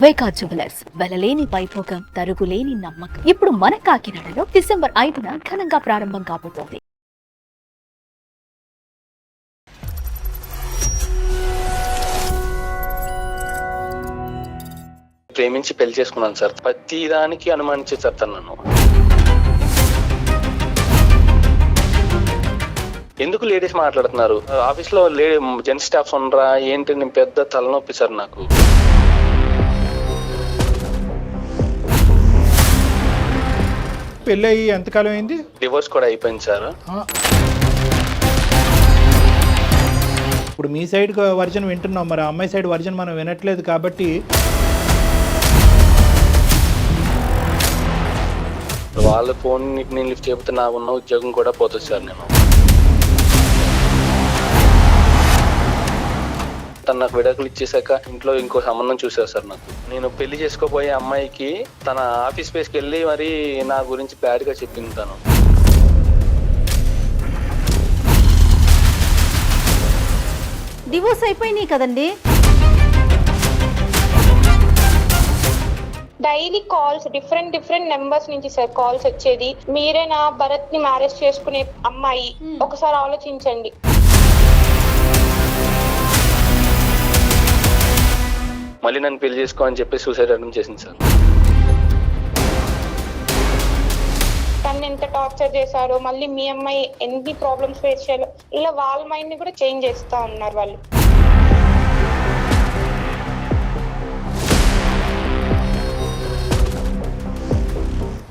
వైకా jewellers వెలలేని Vaibhogam తరుగులేని నమ్మకం. ఇప్పుడు మన కాకినాడలో డిసెంబర్ 5న ఘనంగా ప్రారంభం కాబోతోంది. ప్రేమించి పెళ్లి చేసుకున్నాను సార్. ప్రతి దానికి అనుమానించే సార్ తను నన్ను. ఎందుకు లేడీస్ మాట్లాడుతున్నారు ఆఫీస్ లో? జెంట్స్ స్టాఫ్స్ ఉండరా ఏంటి? నేను పెద్ద తలనొప్పి సార్ నాకు. పెళ్ళి అయ్యి ఎంతకాలం అయింది? డివోర్స్ కూడా అయిపోయింది సార్. ఇప్పుడు మీ సైడ్ వర్జన్ వింటున్నాం, మరి అమ్మాయి సైడ్ వర్జన్ మనం వినట్లేదు కాబట్టి వాళ్ళ ఫోన్ నేను లిఫ్ట్ చేయకపోతే నాకున్న ఉద్యోగం కూడా పోతుంది సార్. నేను తను నాకు విడాకులు ఇచ్చేసాక ఇంట్లో ఇంకో సంబంధం చూసారు సార్ నాకు. నేను పెళ్లి చేసుకోబోయే అమ్మాయికి తన ఆఫీస్ స్పేస్కి వెళ్ళి మరి నా గురించి బ్యాడ్ గా చెప్పింది తను. డివోర్స్ అయిపోయినాయి కదండి. డైలీ కాల్స్ డిఫరెంట్ నెంబర్స్ నుంచి సార్ కాల్స్ వచ్చేది. మీరేనా భరత్ ని మ్యారేజ్ చేసుకునే అమ్మాయి? ఒకసారి ఆలోచించండి. మళ్ళీ నన్ను పెళ్లి చేసుకో అని చెప్పి సూసైడ్ అటెంప్ట్ చేసింది సార్. తను ఎంత టార్చర్ చేశారో, మళ్ళీ మీ అమ్మాయి ఎన్ని ప్రాబ్లమ్స్ ఫేస్ చేయాలో, ఇలా వాళ్ళ మైండ్ ని కూడా చేంజ్ చేస్తా ఉన్నారు వాళ్ళు.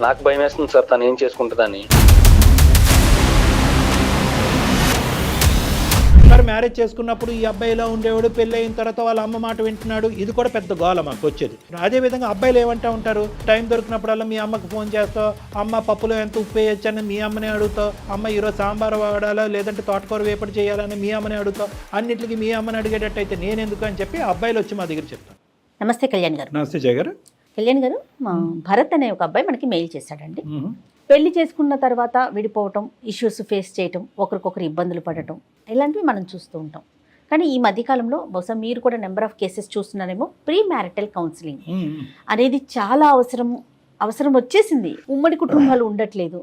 నాకు భయం వేస్తుంది సార్ తను ఏం చేసుకుంటుందని. మరి మ్యారేజ్ చేసుకున్నప్పుడు ఈ అబ్బాయి ఇలా ఉండేవాడు, పెళ్ళి అయిన తర్వాత వాళ్ళ అమ్మ మాట వింటున్నాడు, ఇది కూడా పెద్ద గోల మాకు వచ్చేది. అదేవిధంగా అబ్బాయిలు ఏమంటా ఉంటారు, టైం దొరికినప్పుడల్లా మీ అమ్మకు ఫోన్ చేస్తావు, అమ్మ పప్పులో ఎంత ఉప్పు వేయచ్చు అని మీ అమ్మని అడుగుతావు, అమ్మ ఈరోజు సాంబార్ వాడాలా లేదంటే తోటకూర వేపడి చేయాలని మీ అమ్మని అడుగుతావు. అన్నింటికి మీ అమ్మని అడిగేటట్టు అయితే నేనెందుకు అని చెప్పి అబ్బాయిలు వచ్చి మా దగ్గర చెప్తాను. నమస్తే కళ్యాణ్ గారు. నమస్తే జయ గారు. కళ్యాణ్ గారు, మా భరత్ అనే ఒక అబ్బాయి మనకి మెయిల్ చేశాడండి. పెళ్లి చేసుకున్న తర్వాత విడిపోవటం, ఇష్యూస్ ఫేస్ చేయటం, ఒకరికొకరు ఇబ్బందులు పడటం, ఇలాంటివి మనం చూస్తూ ఉంటాం. కానీ ఈ మధ్యకాలంలో బహుశా మీరు కూడా నెంబర్ ఆఫ్ కేసెస్ చూస్తున్నారేమో. ప్రీ మ్యారిటల్ కౌన్సిలింగ్ అనేది చాలా అవసరం వచ్చేసింది. ఉమ్మడి కుటుంబాలు ఉండట్లేదు,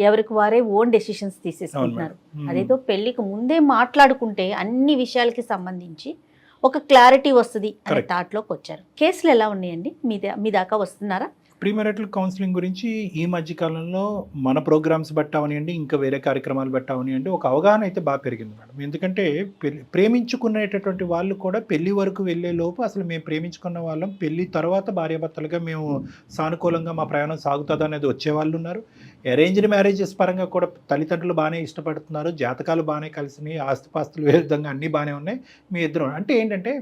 ఎవరికి వారే ఓన్ డెసిషన్స్ తీసేసుకుంటున్నారు. అదేదో పెళ్లికి ముందే మాట్లాడుకుంటే అన్ని విషయాలకి సంబంధించి ఒక క్లారిటీ వస్తుంది అనే థాట్లోకి వచ్చారు. కేసులు ఎలా ఉన్నాయండి? మీ దాకా వస్తున్నారా? ప్రీ మ్యారిటల్ కౌన్సిలింగ్ గురించి ఈ మధ్యకాలంలో మన ప్రోగ్రామ్స్ బట్టి అవనివ్వండి, ఇంకా వేరే కార్యక్రమాలు బట్టి అవనివ్వండి, ఒక అవగాహన అయితే బాగా పెరిగింది మేడం. ఎందుకంటే ప్రేమించుకునేటటువంటి వాళ్ళు కూడా పెళ్లి వరకు వెళ్ళే లోపు అసలు మేము ప్రేమించుకున్న వాళ్ళం, పెళ్లి తర్వాత భార్యాభర్తలుగా మేము సానుకూలంగా మా ప్రయాణం సాగుతుంది అనేది వచ్చేవాళ్ళు ఉన్నారు. అరేంజ్డ్ మ్యారేజెస్ పరంగా కూడా తల్లిదండ్రులు బాగానే ఇష్టపడుతున్నారు, జాతకాలు బాగానే కలిసినాయి, ఆస్తిపాస్తులు విధంగా అన్నీ బాగానే ఉన్నాయి. మీ ఇద్దరు అంటే ఏంటంటే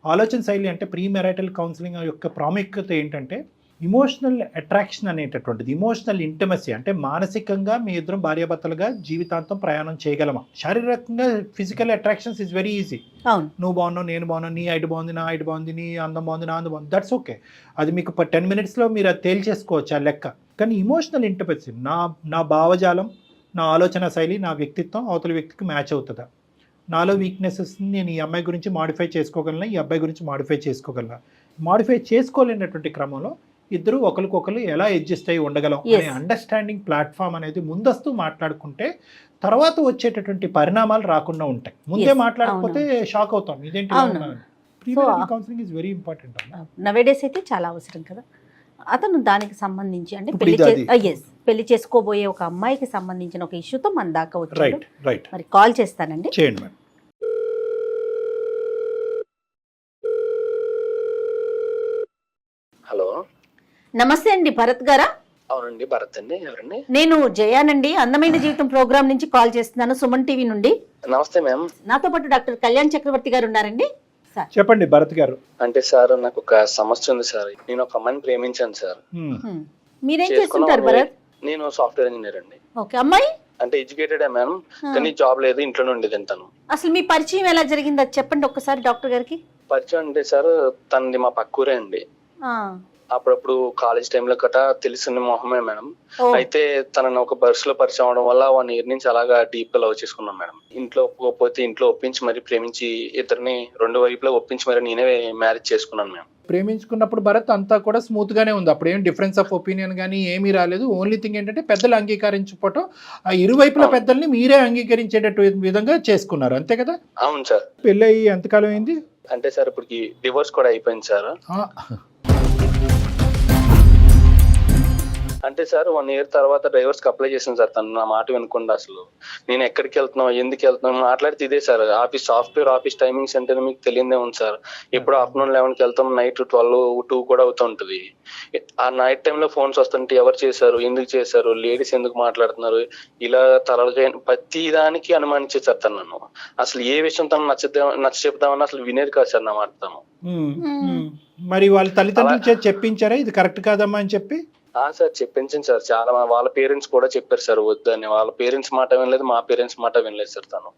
ఆలోచన శైలి అంటే ప్రీ మ్యారిటల్ కౌన్సిలింగ్ యొక్క ప్రాముఖ్యత ఏంటంటే ఇమోషనల్ అట్రాక్షన్ అనేటటువంటిది, ఇమోషనల్ ఇంటిమసీ. అంటే మానసికంగా మీ ఇద్దరం భార్యాభర్తలుగా జీవితాంతం ప్రయాణం చేయగలమా? శారీరకంగా physical attractions is very easy. నువ్వు బాగున్నావు, నేను బాగున్నావు, నీ హైట్ బాగుంది, నా హైట్ బాగుంది, నీ అందం బాగుంది, నా అందం బాగుంది, దట్స్ ఓకే. అది మీకు 10 minutesలో మీరు అది తేల్చేసుకోవచ్చు ఆ లెక్క. కానీ ఇమోషనల్ ఇంటిమసీ, నా భావజాలం, నా ఆలోచన శైలి, నా వ్యక్తిత్వం అవతల వ్యక్తికి మ్యాచ్ అవుతుందా? నాలో వీక్నెసెస్ని నేను ఈ అమ్మాయి గురించి మాడిఫై చేసుకోగలనా, ఈ అబ్బాయి గురించి మాడిఫై చేసుకోగలనా? మాడిఫై చేసుకోలేనటువంటి క్రమంలో ఇద్దరు ఒకరికొకరు ఎలా అడ్జస్ట్ అయ్యి ఉండగలం అనే అండర్స్టాండింగ్ ప్లాట్ఫామ్ అనేది ముందస్తు మాట్లాడుకుంటే తర్వాత వచ్చేటటువంటి పరిణామాలు రాకుండా ఉంటాయి. ముందే మాట్లాడకపోతే షాక్ అవుతాం, ఇదేంటి. Counselling is very important. Nowadays అయితే చాలా అవసరం కదా. అతను దానికి సంబంధించి అంటే పెళ్లి చేసుకోబోయే ఒక అమ్మాయికి సంబంధించిన ఒక ఇష్యూతో మన దాకా వచ్చాడు. మరి కాల్ చేస్తానండి. చేయండి మేడం. హలో, నమస్తే అండి, భరత్ గారా? అవునండి, భరత్ అండి. ఎవరండి? నేను జయానండి, అందమైన జీవితం ప్రోగ్రామ్ నుంచి కాల్ చేస్తున్నాను, సుమన్ టీవీ నుండి. నమస్తే మ్యామ్. నాతో పాటు డాక్టర్ కళ్యాణ్ చక్రవర్తి గారు ఉన్నారండి. సార్ చెప్పండి భరత్ గారు. అంటే సార్ నాకు ఒక సమస్య ఉంది సార్. నేను ఒక అమ్మాయిని ప్రేమించాను సార్. మీరేం చేస్తుంటారు భరత్? నేను సాఫ్ట్వేర్ ఇంజనీర్ అండి. ఓకే. అమ్మాయి అంటే ఎడ్యుకేటెడ్ మేడం, కానీ జాబ్ లేదు, ఇంట్లోనే ఉండేది. తను అసలు మీ పరిచయం ఎలా జరిగింది అది చెప్పండి ఒక్కసారి డాక్టర్ గారికి. పరిచయం అంటే సార్ తనది మా పక్కూరే అండి. అప్పుడప్పుడు కాలేజ్ టైంలో గట్రా తెలిసిన మొహమే మేడం. ఓ. అయితే తనని ఒక బస్సులో పరిచయం అవడం వల్ల 1 year నుంచి అలాగా డీప్ గా లవ్ చేసుకున్నాం మేడం. ఇంట్లో ఒప్పుకోకపోతే ఇంట్లో ఒప్పించి మరి ప్రేమించి ఇద్దరిని 2 వైపులా ఒప్పించి మరి నేనే మ్యారేజ్ చేసుకున్నాను మేడం. ప్రేమించుకున్నప్పుడు భరత్ అంతా కూడా స్మూత్ గానే ఉంది, అప్పుడు ఏం డిఫరెన్స్ ఆఫ్ ఒపీనియన్ కానీ ఏమీ రాలేదు. ఓన్లీ థింగ్ ఏంటంటే పెద్దలు అంగీకరించకపోవటం, ఆ ఇరువైపుల పెద్దల్ని మీరే అంగీకరించేటట్టు విధంగా చేసుకున్నారు, అంతే కదా? అవును సార్. పెళ్ళి అయ్యి ఎంతకాలం అయింది? అంటే సార్ ఇప్పటికి డివోర్స్ కూడా అయిపోయింది సార్. అంటే సార్ 1 year తర్వాత డైవర్స్ కి అప్లై చేసాను సార్. తను నా మాట వినకుండా అసలు నేను ఎక్కడికి వెళ్తున్నావు, ఎందుకు వెళ్తున్నావు మాట్లాడితే ఇదే సార్. సాఫ్ట్వేర్ ఆఫీస్ టైమింగ్స్ అంటే మీకు తెలియదే ఉంది సార్. ఇప్పుడు ఆఫ్టర్నూన్ 11కి వెళ్తాం, నైట్ 12-2 కూడా అవుతూ ఉంటుంది. ఆ నైట్ టైంలో ఫోన్స్ వస్తుంటే ఎవరు చేశారు, ఎందుకు చేశారు, లేడీస్ ఎందుకు మాట్లాడుతున్నారు, ఇలా తలగా ప్రతి దానికి అనుమానించేది సార్ తను నన్ను. అసలు ఏ విషయం తను నచ్చ చెప్తామని అసలు వినేది కాదు సార్ నా మాట తను. మరి వాళ్ళ తల్లిదండ్రులు చేసి చెప్పించారా ఇది కరెక్ట్ కాదమ్మా అని చెప్పి? సార్ చెప్పించింది సార్. చాలా వాళ్ళ పేరెంట్స్ కూడా చెప్పారు సార్ వద్దని. వాళ్ళ పేరెంట్స్ మాట వినలేదు, మా పేరెంట్స్ మాట వినలేదు సార్ తను.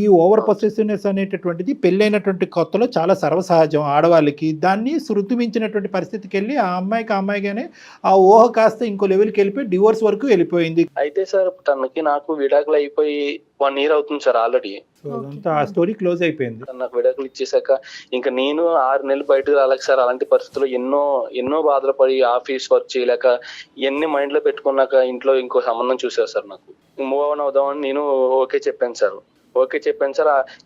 ఈ ఓవర్ పొసెసివ్నెస్ అనేటటువంటిది పెళ్ళైనటువంటి కొత్తలో చాలా సర్వసహజం ఆడవాళ్ళకి. దాన్ని శృతి మించినటువంటి పరిస్థితికి వెళ్ళి ఆ అమ్మాయిగానే ఆ ఊహ కాస్త ఇంకో లెవెల్కి వెళ్ళిపోయి డివోర్స్ వరకు వెళ్ళిపోయింది. అయితే సార్ తనకి నాకు విడాకులు అయిపోయి 1 year అవుతుంది సార్ ఆల్రెడీ. ఆ స్టోరీ క్లోజ్ అయిపోయింది. నాకు విడాకులు ఇచ్చేసాక ఇంకా నేను 6 నెలలు బయటకు రాలేక సార్. అలాంటి పరిస్థితుల్లో ఎన్నో బాధలు పడి ఆఫీస్ వర్క్ చేయలేక ఇవన్నీ మైండ్ లో పెట్టుకున్నాక ఇంట్లో ఇంకో సంబంధం చూసారు సార్. నాకు మూవ్ ఆన్ అవుదామని నేను ఓకే చెప్పాను సార్.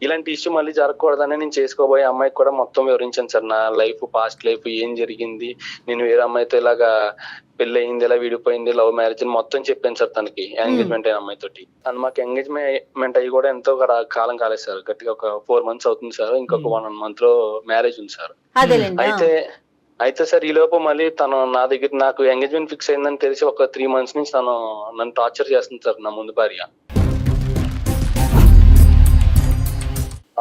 ఇలాంటి ఇష్యూ మళ్ళీ జరగకూడదని నేను చేసుకోబోయే అమ్మాయికి కూడా మొత్తం వివరించాను సార్. నా లైఫ్, పాస్ట్ లైఫ్ ఏం జరిగింది, నేను వేరే అమ్మాయితో ఇలాగా పెళ్లి అయింది, ఇలా విడిపోయింది, లవ్ మ్యారేజ్ అని మొత్తం చెప్పాను సార్ తనకి. ఎంగేజ్మెంట్ అయిన అమ్మాయితోటి. అండ్ మాకు ఎంగేజ్మెంట్ అయ్యి కూడా ఎంతో కాలం కాలేదు సార్. గట్టిగా ఒక 4 months అవుతుంది సార్. ఇంకొక 1 month లో మ్యారేజ్ ఉంది సార్. అయితే సార్ ఈ లోపు మళ్ళీ తను నా దగ్గర నాకు ఎంగేజ్మెంట్ ఫిక్స్ అయిందని తెలిసి ఒక 3 months నుంచి తను నన్ను టార్చర్ చేస్తుంది సార్, నా ముందు భార్య.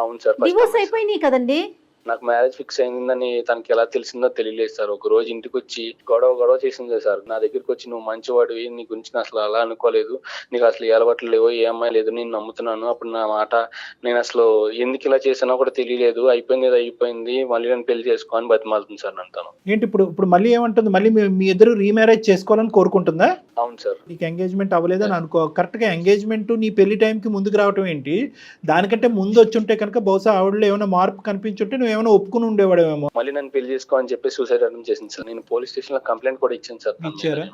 అవును సార్. డివోర్స్ అయిపోయినాయి కదండి. నాకు మ్యారేజ్ ఫిక్స్ అయిందని తనకి ఎలా తెలిసిందో తెలియలేదు సార్. ఒక రోజు ఇంటికి వచ్చి గొడవ చేసింది సార్. నా దగ్గరికి వచ్చి నువ్వు మంచివాడివి, నీ గురించి అసలు అలా అనుకోలేదు, నీకు అసలు ఏ అలవాట్లు లేవో ఏ అమ్మాయి లేదు, నేను నమ్ముతున్నాను, అప్పుడు నా మాట నేను అసలు ఎందుకు ఇలా చేసానో కూడా తెలియలేదు, అయిపోయింది మళ్ళీ నేను పెళ్లి చేసుకో అని బతిమాలుతుంది సార్ నన్ను తను. ఏంటి ఇప్పుడు మళ్ళీ ఏమంటుంది? మళ్ళీ మీ ఇద్దరు రీమ్యారేజ్ చేసుకోవాలని కోరుకుంటుందా? అవును సార్. నీకు ఎంగేజ్మెంట్ అవ్వలేదని అనుకో, కరెక్ట్గా ఎంగేజ్మెంట్ నీ పెళ్లి టైంకి ముందుకు రావటం ఏంటి? దానికంటే ముందు వచ్చి ఉంటే కనుక బహుశా ఆవిడలో ఏమైనా మార్పు కనిపించుంటే నువ్వు ఏమైనా ఒప్పుకుని ఉండేవాడేమో. మళ్ళీ నన్ను పెళ్లి చేసుకో అని చెప్పి సూసైడ్ అటెంప్ట్ చేసింది సార్. నేను పోలీస్ స్టేషన్ లో కంప్లైంట్ కూడా ఇచ్చాను సార్. ఇచ్చారా?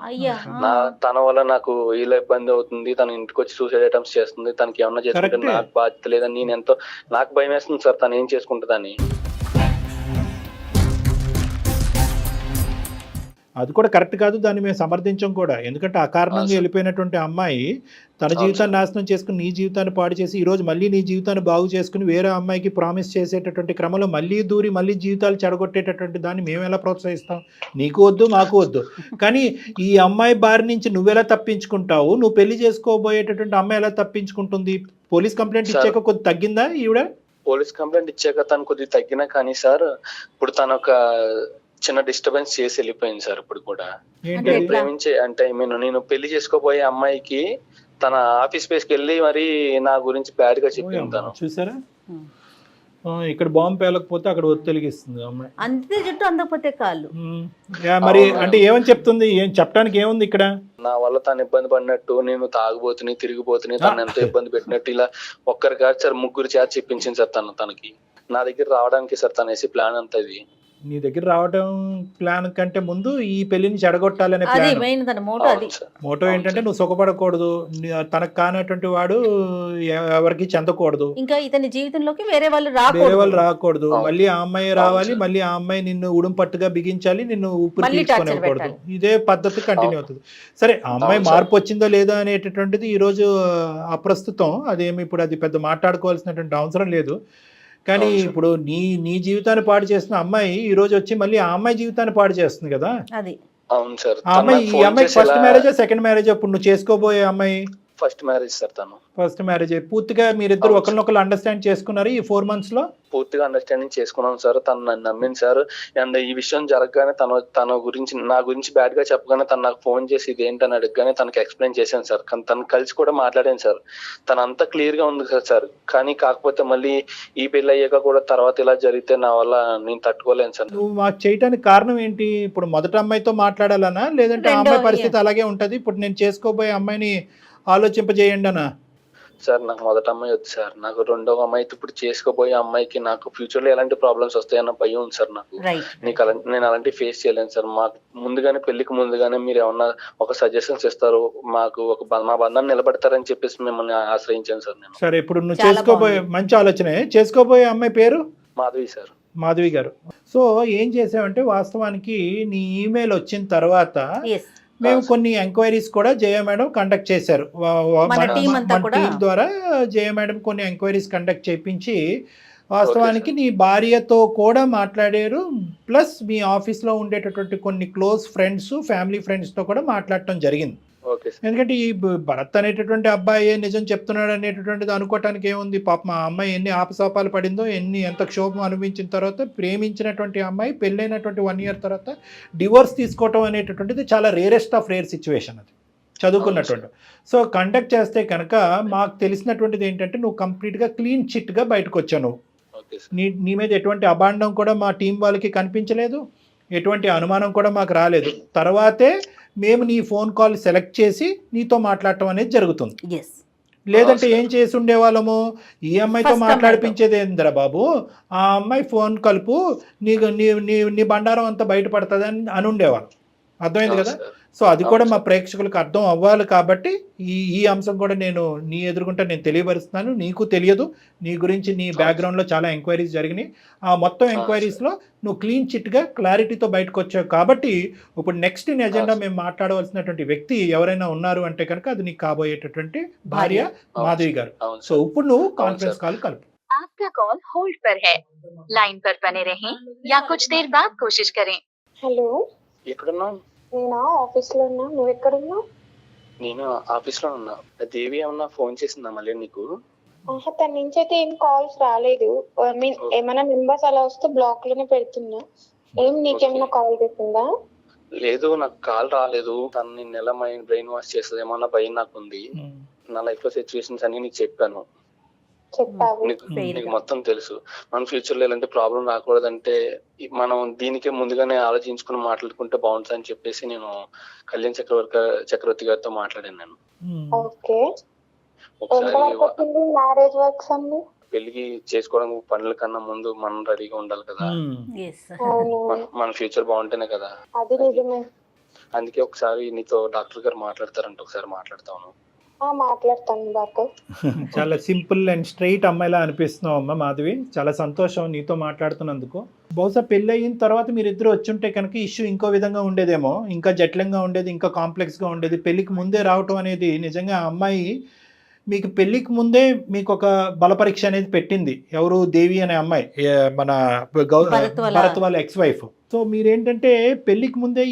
తన వల్ల నాకు ఇలా ఇబ్బంది అవుతుంది, తన ఇంటికి వచ్చి సూసైడ్ అటెంప్ట్స్ చేస్తుంది, తనకి ఏమన్నా చేసుకుంటే నాకు బాధ్యత లేదని నాకు భయం వేస్తుంది సార్ తను ఏం చేసుకుంటుందని. అది కూడా కరెక్ట్ కాదు, దాన్ని మేము సమర్థించం కూడా. ఎందుకంటే అకారణంగా వెళ్ళిపోయినటువంటి అమ్మాయి తన జీవితాన్ని నాశనం చేసుకుని నీ జీవితాన్ని పాడు చేసి ఈరోజు మళ్ళీ నీ జీవితాన్ని బాగు చేసుకుని వేరే అమ్మాయికి ప్రామిస్ చేసేటటువంటి క్రమంలో మళ్ళీ దూరి మళ్ళీ జీవితాలు చెడగొట్టేటటువంటి దాన్ని మేము ఎలా ప్రోత్సహిస్తాం? నీకు వద్దు, మాకు వద్దు. కానీ ఈ అమ్మాయి బారి నుంచి నువ్వెలా తప్పించుకుంటావు? నువ్వు పెళ్లి చేసుకోబోయేటటువంటి అమ్మాయి ఎలా తప్పించుకుంటుంది? పోలీస్ కంప్లైంట్ ఇచ్చాక కొద్ది తగ్గిందా ఈవిడ? పోలీస్ కంప్లైంట్ ఇచ్చాక తను కొద్దిగా తగ్గినా కానీ సార్ ఇప్పుడు తను ఒక చిన్న డిస్టర్బెన్స్ చేసి వెళ్ళిపోయింది సార్. ఇప్పుడు కూడా ప్రేమించే అంటే నేను పెళ్లి చేసుకోబోయే అమ్మాయికి తన ఆఫీస్ స్పేస్ కి వెళ్ళి మరి నా గురించి బ్యాడ్ గా చెప్పింది తను. చూసారా? ఇక్కడ బాంబు పేలకపోతే అక్కడ ఒత్తిలిగిస్తుంది అమ్మాయి. అంతే జుట్టు అందకపోతే కాళ్ళు. మరి అంటే ఏమని చెప్తుంది? ఏం చెప్పడానికి ఏముంది ఇక్కడ? నా వల్ల తను ఇబ్బంది పడినట్టు, నేను తాగుబోతుని తిరిగిపోతుని, తను ఎంతో ఇబ్బంది పెట్టినట్టు ఇలా ఒక్కరి కాదు సార్ 3 చేత చెప్పించింది సార్ తనకి. నా దగ్గర రావడానికి సార్ తనేసి ప్లాన్ అంతా ఇది. నీ దగ్గర రావడం ప్లాన్ కంటే ముందు ఈ పెళ్లిని చెడగొట్టాలనే మోటో ఏంటంటే నువ్వు సుఖపడకూడదు, తనకు కానటువంటి వాడు ఎవరికి చెందకూడదు, ఇంకా ఇతని జీవితంలోకి వేరే వాళ్ళు రాకూడదు, మళ్ళీ ఆ అమ్మాయి రావాలి, మళ్ళీ ఆ అమ్మాయి నిన్ను ఉడుం పట్టుగా బిగించాలి, నిన్ను ఊపిరి తీసుకొనివ్వకూడదు. ఇదే పద్ధతి కంటిన్యూ అవుతుంది. సరే, ఆ అమ్మాయి మార్పు వచ్చిందో లేదో అనేటటువంటిది ఈ రోజు అప్రస్తుతం. అదేమి ఇప్పుడు అది పెద్ద మాట్లాడుకోవాల్సినటువంటి అవసరం లేదు. కానీ ఇప్పుడు నీ జీవితాన్ని పాడు చేస్తున్న అమ్మాయి ఈ రోజు వచ్చి మళ్ళీ ఆ అమ్మాయి జీవితాన్ని పాడు చేస్తుంది కదా. అవును సార్. ఆ అమ్మాయి ఈ అమ్మాయి ఫస్ట్ మ్యారేజ్ సెకండ్ మ్యారేజ్? అప్పుడు నువ్వు చేసుకోబోయే అమ్మాయి ఫస్ట్ మ్యారేజ్ సార్ తను. ఫస్ట్ మ్యారేజ్ పూర్తిగా మీరిద్దరు అవును. ఒకరినొకరు అండర్స్టాండ్ చేసుకున్నారు ఈ 4 months లో? పూర్తిగా అండర్స్టాండింగ్ చేసుకున్నాం సార్. తను నన్ను నమ్మింది సార్. అండ్ ఈ విషయం జరగగానే తన గురించి నా గురించి బ్యాడ్ గా చెప్పగానే తను నాకు ఫోన్ చేసి ఇదేంటని అడగగానే తనకి ఎక్స్ప్లెయిన్ చేశాను సార్. కానీ తను కలిసి కూడా మాట్లాడాను సార్. తను అంతా క్లియర్ గా ఉంది కదా సార్. కానీ కాకపోతే మళ్ళీ ఈ పెళ్లి అయ్యాక కూడా తర్వాత ఇలా జరిగితే నా వల్ల నేను తట్టుకోలేను సార్. నువ్వు మాకు చేయడానికి కారణం ఏంటి? ఇప్పుడు మొదటి అమ్మాయితో మాట్లాడాలనా, లేదంటే ఆ రెండో అమ్మాయి పరిస్థితి అలాగే ఉంటది, ఇప్పుడు నేను చేసుకోబోయే అమ్మాయిని ఆలోచింపజేయండి అనా? సార్ నాకు మొదటి అమ్మాయి వద్దు సార్. నాకు రెండో అమ్మాయి ఇప్పుడు చేసుకోబోయే అమ్మాయికి నాకు ఫ్యూచర్ లో ఎలాంటి ప్రాబ్లమ్స్ వస్తాయన్న భయం ఉంది సార్ నాకు. నేను అలాంటి ఫేస్ చేయలేను సార్. మాకు ముందుగానే పెళ్లికి ముందుగానే మీరు ఏమన్నా ఒక సజెషన్స్ ఇస్తారు, మాకు మా బంధాన్ని నిలబెడతారని చెప్పేసి మిమ్మల్ని ఆశ్రయించాను సార్ నేను. సరే, ఇప్పుడు నువ్వు చాలా చేసుకోబోయే మంచి ఆలోచనే. చేసుకోబోయే అమ్మాయి పేరు మాధవి సార్. మాధవి గారు. సో ఏం చేసావంటే, వాస్తవానికి నీ ఈమెయిల్ వచ్చిన తర్వాత మేము కొన్ని ఎంక్వైరీస్ కూడా జయ మేడం కండక్ట్ చేశారు. మన టీం అంతా కూడా టీం ద్వారా జయ మేడం కొన్ని ఎంక్వైరీస్ కండక్ట్ చేయించి వాస్తవానికి నీ భార్యతో కూడా మాట్లాడారు, ప్లస్ మీ ఆఫీస్లో ఉండేటటువంటి కొన్ని క్లోజ్ ఫ్రెండ్స్, ఫ్యామిలీ ఫ్రెండ్స్తో కూడా మాట్లాడటం జరిగింది. Okay sir. ఎందుకంటే ఈ భరత్ అనేటటువంటి అబ్బాయి నిజం చెప్తున్నాడు అనేటటువంటిది అనుకోవటానికి ఏముంది? పాప మా అమ్మాయి ఎన్ని ఆపసోపాలు పడిందో, ఎంత క్షోభం అనుభవించిన తర్వాత, ప్రేమించినటువంటి అమ్మాయి పెళ్ళైనటువంటి 1 year తర్వాత డివోర్స్ తీసుకోవటం అనేటటువంటిది చాలా రేరెస్ట్ ఆఫ్ రేర్ సిచ్యువేషన్. అది చదువుకున్నటువంటి. సో కండక్ట్ చేస్తే కనుక మాకు తెలిసినటువంటిది ఏంటంటే, నువ్వు కంప్లీట్గా క్లీన్ చిట్గా బయటకు వచ్చావు. నువ్వు నీ మీద ఎటువంటి అభాండం కూడా మా టీం వాళ్ళకి కనిపించలేదు, ఎటువంటి అనుమానం కూడా మాకు రాలేదు. తర్వాతే మేము నీ ఫోన్ కాల్ సెలెక్ట్ చేసి నీతో మాట్లాడటం అనేది జరుగుతుంది. లేదంటే ఏం చేసి ఉండేవాళ్ళము, ఈ అమ్మాయితో మాట్లాడిపించేది ఏందిరా బాబు, ఆ అమ్మాయి ఫోన్ కలుపు, నీ బండారం అంతా బయటపడుతుంది అని ఉండేవాళ్ళం. అర్థమైంది కదా? సో అది కూడా మా ప్రేక్షకులకు అర్థం అవ్వాలి కాబట్టి ఈ అంశం కూడా నేను నీ ఎదుర్కొంటే నేను తెలియపరుస్తున్నాను. నీకు తెలియదు, నీ గురించి నీ బ్యాక్గ్రౌండ్లో చాలా ఎంక్వైరీస్ జరిగినాయి. ఆ మొత్తం ఎంక్వైరీస్లో నువ్వు క్లీన్ చిట్గా క్లారిటీతో బయటకు వచ్చావు కాబట్టి ఇప్పుడు నెక్స్ట్ నీ ఎజెండా మేము మాట్లాడవలసినటువంటి వ్యక్తి ఎవరైనా ఉన్నారు అంటే కనుక అది నీకు కాబోయేటటువంటి భార్య మాధవి గారు. సో ఇప్పుడు నువ్వు కాన్ఫరెన్స్ కాల్ కలుపు. आपका कॉल होल्ड पर है, लाइन पर बने रहें या कुछ देर बाद कोशिश करें. హలో, ఎక్కడున్నావు? నేనా ఆఫీస్ లో ఉన్నా. నువ్వు ఎక్కడున్నావు? నేను ఆఫీస్ లో ఉన్నా. దేవి ఏమన్నా ఫోన్ చేసిందా మళ్ళీ నీకు? తన నుంచి అయితే ఏం కాల్స్ రాలేదు. ఐ మీన్ ఏమైనా మెంబర్స్ అలా వస్తే బ్లాక్ లోనే పెడుతున్నా. నీకేమైనా కాల్ చేసిందా? లేదు, నాకు కాల్ రాలేదు. తను నిన్న ఎలా బ్రెయిన్ వాష్ చేస్తుందేమో అన్న భయం నాకు ఉంది. నా లైఫ్ లో సిచ్యువేషన్స్ అన్ని నీకు చెప్పాను. నీకు మొత్తం తెలుసు. మన ఫ్యూచర్ లో ఎలాంటి ప్రాబ్లం రాకూడదంటే మనం దీనికే ముందుగానే ఆలోచించుకుని మాట్లాడుకుంటే బాగుంటుంది అని చెప్పేసి నేను కళ్యాణ్ చక్రవర్తి గారితో మాట్లాడాను. నేను ఒకసారి పెళ్లికి చేసుకోవడానికి పనుల కన్నా ముందు మనం రెడీగా ఉండాలి కదా, మన ఫ్యూచర్ బాగుంటేనే కదా. అందుకే ఒకసారి నీతో డాక్టర్ గారు మాట్లాడతారంట, ఒకసారి మాట్లాడతాను. చాలా సింపుల్ అండ్ స్ట్రైట్ అమ్మాయిలా అనిపిస్తున్నావు అమ్మ మాధవి. చాలా సంతోషం నీతో మాట్లాడుతున్నందుకు. బహుశా పెళ్ళి అయిన తర్వాత మీరిద్దరు వచ్చుంటే కనుక ఇష్యూ ఇంకో విధంగా ఉండేదేమో, ఇంకా జటిలంగా ఉండేది, ఇంకా కాంప్లెక్స్గా ఉండేది. పెళ్ళికి ముందే రావటం అనేది నిజంగా ఆ అమ్మాయి మీకు పెళ్ళికి ముందే మీకు ఒక బల పరీక్ష అనేది పెట్టింది. ఎవరు? దేవి అనే అమ్మాయి, మన భరత్ వాళ్ళ ఎక్స్ వైఫ్. సో మీరేంటంటే పెళ్ళికి ముందే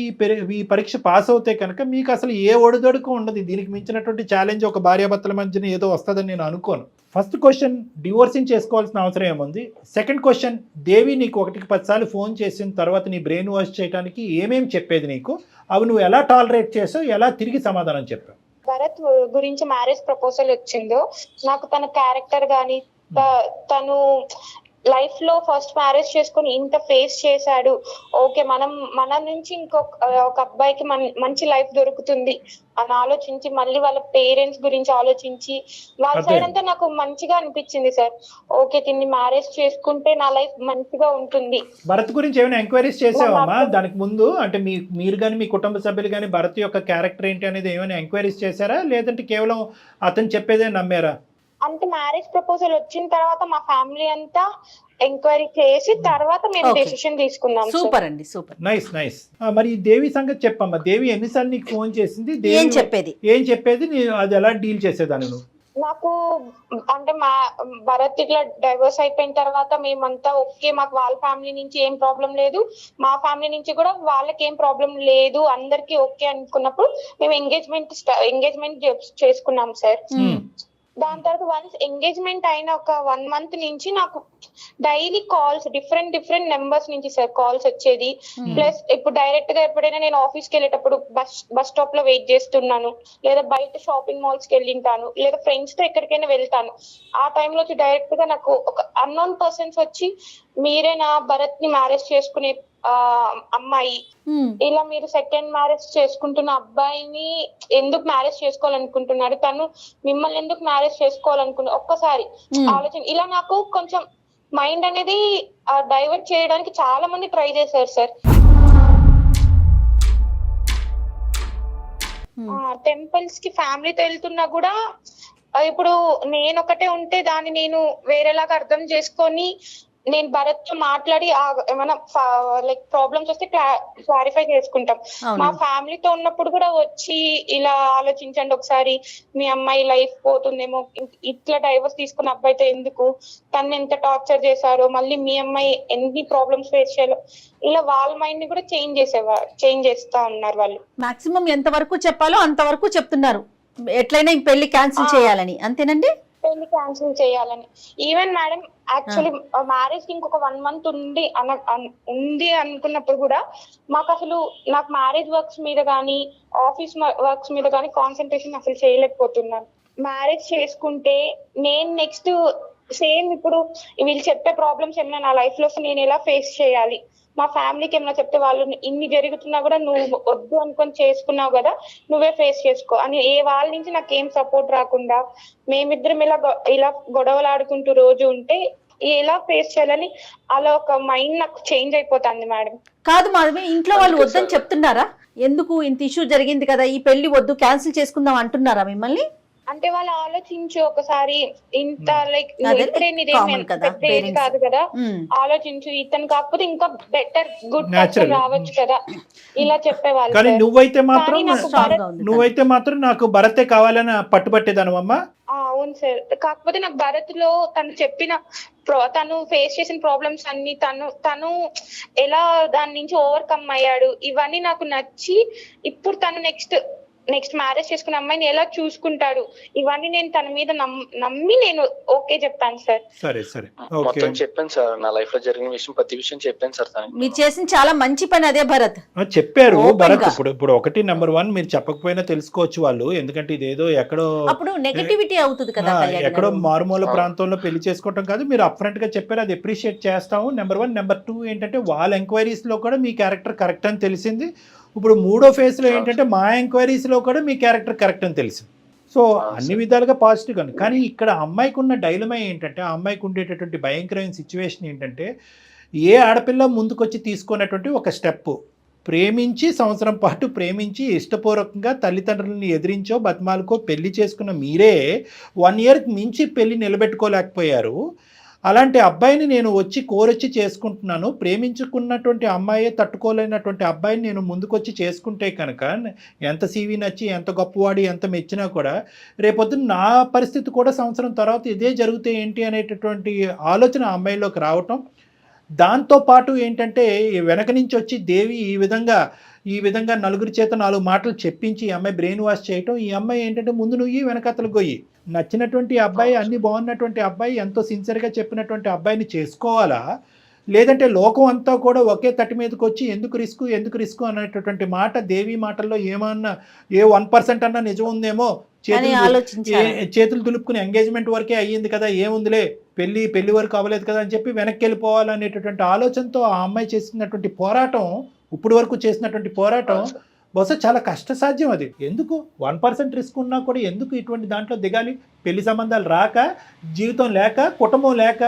ఈ పరీక్ష పాస్ అవుతే కనుక మీకు అసలు ఏ ఒడిదొడుకు ఉండదు. దీనికి మించినటువంటి ఛాలెంజ్ ఒక భార్యాభర్తల మధ్యన ఏదో వస్తుందని నేను అనుకోను. ఫస్ట్ క్వశ్చన్, డివోర్సింగ్ చేసుకోవాల్సిన అవసరం ఏముంది? సెకండ్ క్వశ్చన్, దేవి నీకు 1కి 10 సార్లు ఫోన్ చేసిన తర్వాత నీ బ్రెయిన్ వాష్ చేయడానికి ఏమేమి చెప్పేది నీకు, అవి నువ్వు ఎలా టాలరేట్ చేసావు, ఎలా తిరిగి సమాధానం చెప్పావు? భరత్ గురించి మ్యారేజ్ ప్రపోజల్ వచ్చిందో నాకు తన క్యారెక్టర్ గానీ, తను లైఫ్ లో ఫస్ట్ మ్యారేజ్ చేసుకుని ఇంత ఫేస్ చేశాడు, ఓకే మన నుంచి ఒక అబ్బాయికి మంచి లైఫ్ దొరుకుతుంది అని ఆలోచించి, మళ్ళీ వాళ్ళ పేరెంట్స్ గురించి ఆలోచించి, వాళ్ళ సైడ్ అంతా నాకు మంచిగా అనిపించింది సార్. ఓకే, దీన్ని మ్యారేజ్ చేసుకుంటే నా లైఫ్ మంచిగా ఉంటుంది. భరత్ గురించి ఏమైనా ఎంక్వైరీస్ చేసావమ్మా దానికి ముందు? అంటే మీరు కానీ మీ కుటుంబ సభ్యులు కానీ భరత్ యొక్క క్యారెక్టర్ ఏంటి అనేది ఏమైనా ఎంక్వైరీస్ చేశారా, లేదంటే కేవలం అతను చెప్పేదే నమ్మారా? అంటే మ్యారేజ్ ప్రపోజల్ వచ్చిన తర్వాత మా ఫ్యామిలీ అంతా ఎంక్వైరీ చేసి తర్వాత మేము డెసిషన్ తీసుకున్నాం. సూపర్ అండి, సూపర్, నైస్. మరి దేవి సంగతి చెప్పమ్మా. దేవి ఎన్నిసార్లు నీకు ఫోన్ చేసింది? ఏం చెప్పేది అది ఎలా డీల్ చేసేదాన్ని నువ్వు? నాకు అంటే మా భరత్ ఇట్లా డైవర్స్ అయిపోయిన తర్వాత మేమంతా ఓకే, మాకు వాళ్ళ ఫ్యామిలీ నుంచి ఏం ప్రాబ్లం లేదు, మా ఫ్యామిలీ నుంచి కూడా వాళ్ళకి ఏం ప్రాబ్లం లేదు, అందరికి ఓకే అనుకున్నప్పుడు మేము ఎంగేజ్మెంట్ చేసుకున్నాం సార్. దాని తర్వాత వన్స్ ఎంగేజ్మెంట్ అయిన ఒక 1 month నుంచి నాకు డైలీ కాల్స్ డిఫరెంట్ నెంబర్స్ నుంచి సార్ కాల్స్ వచ్చేది. ప్లస్ ఇప్పుడు డైరెక్ట్ గా ఎప్పుడైనా నేను ఆఫీస్కి వెళ్ళేటప్పుడు బస్ స్టాప్ లో వెయిట్ చేస్తున్నాను, లేదా బయట షాపింగ్ మాల్స్ కి వెళ్ళింటాను, లేదా ఫ్రెండ్స్ తో ఎక్కడికైనా వెళ్తాను, ఆ టైంలో వచ్చి డైరెక్ట్ గా నాకు ఒక అన్నోన్ పర్సన్స్ వచ్చి మీరే నా భరత్ ని మ్యారేజ్ చేసుకునే అమ్మాయి, ఇలా మీరు సెకండ్ మ్యారేజ్ చేసుకుంటున్న అబ్బాయిని ఎందుకు మ్యారేజ్ చేసుకోవాలనుకుంటున్నారు, తను మిమ్మల్ని ఎందుకు మ్యారేజ్ చేసుకోవాలనుకుంటున్నారు, ఒక్కసారి ఆలోచన. ఇలా నాకు కొంచెం మైండ్ అనేది డైవర్ట్ చేయడానికి చాలా మంది ట్రై చేశారు సార్. టెంపుల్స్ కి ఫ్యామిలీతో వెళ్తున్నా కూడా ఇప్పుడు నేను ఒకటే ఉంటే దాన్ని నేను వేరేలాగా అర్థం చేసుకొని నేను భరత్ తో మాట్లాడి ఏమైనా లైక్ ప్రాబ్లమ్స్ వస్తే క్లారిఫై చేసుకుంటాం. మా ఫ్యామిలీతో ఉన్నప్పుడు కూడా వచ్చి ఇలా ఆలోచించండి ఒకసారి, మీ అమ్మాయి లైఫ్ పోతుందేమో, ఇట్లా డైవర్స్ తీసుకున్న అబ్బాయితో ఎందుకు, తను ఎంత టార్చర్ చేశారో, మళ్ళీ మీ అమ్మాయి ఎన్ని ప్రాబ్లమ్స్ ఫేస్ చేయాలో, ఇలా వాళ్ళ మైండ్ ని కూడా చేంజ్ చేస్తా ఉన్నారు వాళ్ళు. మాక్సిమం ఎంత వరకు చెప్పాలో అంతవరకు చెప్తున్నారు, ఎట్లయినా ఈ పెళ్లి క్యాన్సిల్ చేయాలని, అంతేనండి? పెళ్లి క్యాన్సిల్ చేయాలని. ఈవెన్ మేడం యాక్చువల్లీ మ్యారేజ్ కి ఇంకొక 1 month ఉంది అనుకున్నప్పుడు కూడా మాకు అసలు నాకు మ్యారేజ్ వర్క్స్ మీద కానీ ఆఫీస్ వర్క్స్ మీద కానీ కాన్సన్ట్రేషన్ అసలు చేయలేకపోతున్నాను. మ్యారేజ్ చేసుకుంటే నేను నెక్స్ట్ సేమ్ ఇప్పుడు వీళ్ళు చెప్పే ప్రాబ్లమ్స్ ఏమైనా నా లైఫ్ లో నేను ఎలా ఫేస్ చేయాలి, మా ఫ్యామిలీకి ఏమైనా చెప్తే వాళ్ళు ఇన్ని జరుగుతున్నా కూడా నువ్వు వద్దు అనుకొని చేసుకున్నావు కదా, నువ్వే ఫేస్ చేసుకో అని వాళ్ళ నుంచి నాకు ఏం సపోర్ట్ రాకుండా మేమిద్దరం ఇలా గొడవలు ఆడుకుంటూ రోజు ఉంటే ఎలా ఫేస్ చేయాలని అలా ఒక మైండ్ నాకు చేంజ్ అయిపోతుంది మేడం. కాదు మాధవి, ఇంట్లో వాళ్ళు వద్దని చెప్తున్నారా? ఎందుకు ఇంత ఇష్యూ జరిగింది కదా, ఈ పెళ్లి వద్దు క్యాన్సిల్ చేసుకుందాం అంటున్నారా మిమ్మల్ని? అంటే వాళ్ళు ఆలోచించు ఒకసారి, ఇంత లైక్ కాదు కదా, ఆలోచించు, ఇతను కాకపోతే ఇంకా బెటర్ గుడ్ పర్సన్ రావచ్చు కదా, ఇలా చెప్పేవాళ్ళు. కానీ నువ్వైతే మాత్రం నాకు భరతే కావాలని పట్టుబట్టేదానమ్మా. అవును సార్, కాకపోతే నాకు భరత్ లో తను ఫేస్ చేసిన ప్రాబ్లమ్స్ అన్ని తను ఎలా దాని నుంచి ఓవర్కమ్ అయ్యాడు, ఇవన్నీ నాకు నచ్చి ఇప్పుడు తను నెక్స్ట్ మ్యారేజ్ చేసుకున్న అమ్మాయిని ఎలా చూసుకుంటాడు, ఇవన్నీ నేను తన మీద నమ్మి నేను ఓకే చెప్పాను సార్. సరే మొత్తం చెప్పాను సార్, నా లైఫ్ లో జరిగిన విషయం ప్రతి విషయం చెప్పాను సార్. మీరు చేసిన చాలా మంచి పని అదే భరత్. చెప్పారు భరత్. ఇప్పుడు ఒకటి నెంబర్ 1 మీరు చెప్పకపోయినా తెలుసుకోవచ్చు వాళ్ళు, ఎందుకంటే ఇదేదో ఎక్కడో అప్పుడు నెగటివిటీ అవుతుంది కదా, ఎక్కడో మారుమూల ప్రాంతంలో పెళ్లి చేసుకోవటం కాదు, మీరు అప్ఫ్రంట్ గా చెప్పారు, అది అప్రిషియేట్ చేస్తాము. నెంబర్ 1. నెంబర్ 2 ఏంటంటే వాళ్ళ ఎంక్వైరీస్ లో కూడా మీ క్యారెక్టర్ కరెక్ట్ అని తెలిసింది. ఇప్పుడు 3వ ఫేజ్లో ఏంటంటే మా ఎంక్వైరీస్లో కూడా మీ క్యారెక్టర్ కరెక్ట్ అని తెలిసింది. సో అన్ని విధాలుగా పాజిటివ్ అని. కానీ ఇక్కడ అమ్మాయికి ఉన్న డైలమా ఏంటంటే, ఆ అమ్మాయికి ఉండేటటువంటి భయంకరమైన సిచ్యువేషన్ ఏంటంటే, ఏ ఆడపిల్ల ముందుకొచ్చి తీసుకున్నటువంటి ఒక స్టెప్, ప్రేమించి సంవత్సరం పాటు ప్రేమించి ఇష్టపూర్వకంగా తల్లిదండ్రులని ఎదిరించో బతిమాలకో పెళ్లి చేసుకున్న మీరే 1 yearకి మించి పెళ్లి నిలబెట్టుకోలేకపోయారు. అలాంటి అబ్బాయిని నేను కోరొచ్చి చేసుకుంటున్నాను, ప్రేమించుకున్నటువంటి అమ్మాయే తట్టుకోలేనటువంటి అబ్బాయిని నేను ముందుకొచ్చి చేసుకుంటే కనుక ఎంత సీవీ నచ్చి ఎంత గొప్పవాడి ఎంత మెచ్చినా కూడా రేపొద్దున నా పరిస్థితి కూడా సంవత్సరం తర్వాత ఇదే జరిగితే ఏంటి అనేటటువంటి ఆలోచన ఆ అమ్మాయిలోకి రావటం. దాంతోపాటు ఏంటంటే వెనక నుంచి వచ్చి దేవి ఈ విధంగా నలుగురి చేత 4 మాటలు చెప్పించి ఈ అమ్మాయి బ్రెయిన్ వాష్ చేయటం. ఈ అమ్మాయి ఏంటంటే ముందు నువ్వు వెనకతలు గొయ్యి, నచ్చినటువంటి అబ్బాయి, అన్ని బాగున్నటువంటి అబ్బాయి, ఎంతో సిన్సియర్గా చెప్పినటువంటి అబ్బాయిని చేసుకోవాలా, లేదంటే లోకం అంతా కూడా ఒకే తట్టి మీదకి వచ్చి ఎందుకు రిస్క్ అనేటటువంటి మాట దేవి మాటల్లో ఏమన్నా 1% అన్నా నిజం ఉందేమో, చేతులు దులుపుకుని ఎంగేజ్మెంట్ వరకే అయ్యింది కదా, ఏముందిలే పెళ్లి వరకు అవ్వలేదు కదా అని చెప్పి వెనక్కి వెళ్ళిపోవాలనేటటువంటి ఆలోచనతో ఆ అమ్మాయి చేసినటువంటి పోరాటం, ఇప్పుడు వరకు చేసినటువంటి పోరాటం బహుశా చాలా కష్టసాధ్యం. అది ఎందుకు 1% రిస్క్ ఉన్నా కూడా ఎందుకు ఇటువంటి దాంట్లో దిగాలి? పెళ్లి సంబంధాలు రాక, జీవితం లేక, కుటుంబం లేక,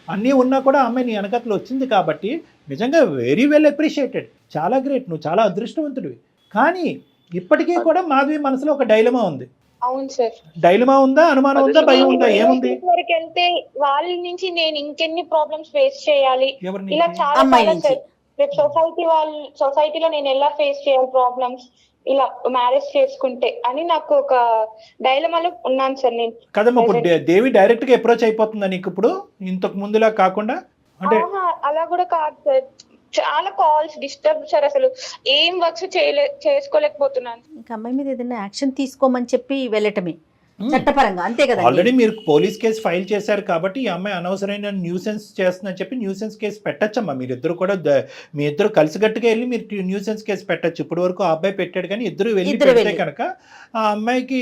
అన్నీ ఉన్నా కూడా అమ్మాయి నీ వెనకతలు వచ్చింది కాబట్టి నిజంగా వెరీ వెల్ అప్రిషియేటెడ్, చాలా గ్రేట్, నువ్వు చాలా అదృష్టవంతుడివి. కానీ ఇప్పటికీ కూడా మాధవి మనసులో ఒక డైలమా ఉంది. అవును సార్, డైలమా ఉందా, అనుమానం ఉందా, భయం ఉందా, ఏముంది? వెళ్తే వాళ్ళ నుంచి నేను ఇంకెన్ని ప్రాబ్లమ్స్ ఫేస్ చేయాలి, ఇలా చాలా సార్. రేపు సొసైటీలో నేను ఎలా ఫేస్ చేయాలి ప్రాబ్లమ్స్, ఇలా మ్యారేజ్ చేసుకుంటే అని నాకు ఒక డైలమాలో ఉన్నాను సార్ నేను. కదమ్మా, ఇప్పుడు దేవి డైరెక్ట్ గా అప్రోచ్ అయిపోతుందా నీకు ఇప్పుడు ఇంతకు ముందులా కాకుండా? అంటే అలా కూడా కాదు సార్, చాలా కాల్స్ డిస్టర్బ్ సార్, అసలు ఏం వర్క్స్ చేసుకోలేకపోతున్నాను. ఇంకా అమ్మాయి మీద ఏదైనా యాక్షన్ తీసుకోమని చెప్పి వెళ్ళటమే చట్టపరంగా, అంతే కదా. ఆల్రెడీ మీరు పోలీస్ కేసు ఫైల్ చేశారు కాబట్టి ఈ అమ్మాయి అనవసరమైన న్యూసెన్స్ చేస్తుందని చెప్పి న్యూసెన్స్ కేసు పెట్టచ్చమ్మా. మీరిద్దరు కూడా మీ ఇద్దరు కలిసిగట్టుగా వెళ్ళి మీరు న్యూసెన్స్ కేసు పెట్టచ్చు. ఇప్పటి వరకు ఆ అబ్బాయి పెట్టాడు, కానీ ఇద్దరు వెళ్ళి పెడితే కనుక ఆ అమ్మాయికి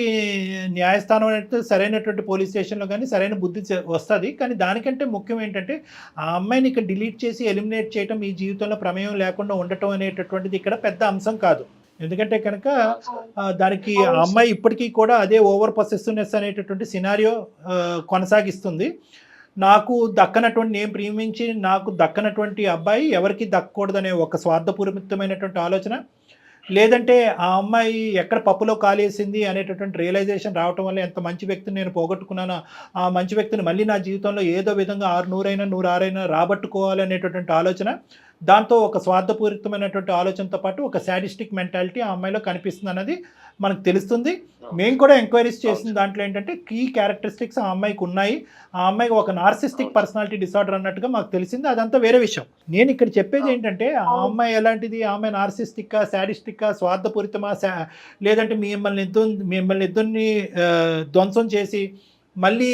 న్యాయస్థానం అంటే సరైనటువంటి పోలీస్ స్టేషన్లో కానీ సరైన బుద్ధి వస్తుంది. కానీ దానికంటే ముఖ్యం ఏంటంటే ఆ అమ్మాయిని ఇక్కడ డిలీట్ చేసి ఎలిమినేట్ చేయడం, మీ జీవితంలో ప్రమేయం లేకుండా ఉండటం అనేటటువంటిది ఇక్కడ పెద్ద అంశం కాదు. ఎందుకంటే కనుక దానికి ఆ అమ్మాయి ఇప్పటికీ కూడా అదే ఓవర్ పొసెసివ్నెస్ అనేటటువంటి సినారియో కొనసాగిస్తుంది. నాకు దక్కనటువంటి, నేను ప్రేమించి నాకు దక్కనటువంటి అబ్బాయి ఎవరికి దక్కకూడదనే ఒక స్వార్థపూరితమైనటువంటి ఆలోచన, లేదంటే ఆ అమ్మాయి ఎక్కడ పప్పులో కాలేసింది అనేటటువంటి రియలైజేషన్ రావటం వల్ల ఎంత మంచి వ్యక్తిని నేను పోగొట్టుకున్నానో ఆ మంచి వ్యక్తిని మళ్ళీ నా జీవితంలో ఏదో విధంగా 600 106 రాబట్టుకోవాలి అనేటటువంటి ఆలోచన, దాంతో ఒక స్వార్థపూరితమైనటువంటి ఆలోచనతో పాటు ఒక శాడిస్టిక్ మెంటాలిటీ ఆ అమ్మాయిలో కనిపిస్తుంది అన్నది మనకు తెలుస్తుంది. మేము కూడా ఎంక్వైరీస్ చేసిన దాంట్లో ఏంటంటే కీ క్యారెక్టరిస్టిక్స్ ఆ అమ్మాయికి ఉన్నాయి. ఆ అమ్మాయికి ఒక నార్సిస్టిక్ పర్సనాలిటీ డిసార్డర్ అన్నట్టుగా మాకు తెలిసింది. అదంతా వేరే విషయం. నేను ఇక్కడ చెప్పేది ఏంటంటే ఆ అమ్మాయి ఎలాంటిది, ఆ అమ్మాయి నార్సిస్టిక్కా, శాడిస్టిక్కా, స్వార్థపూరితమా, లేదంటే మిమ్మల్ని ఇద్దరిని ధ్వంసం చేసి మళ్ళీ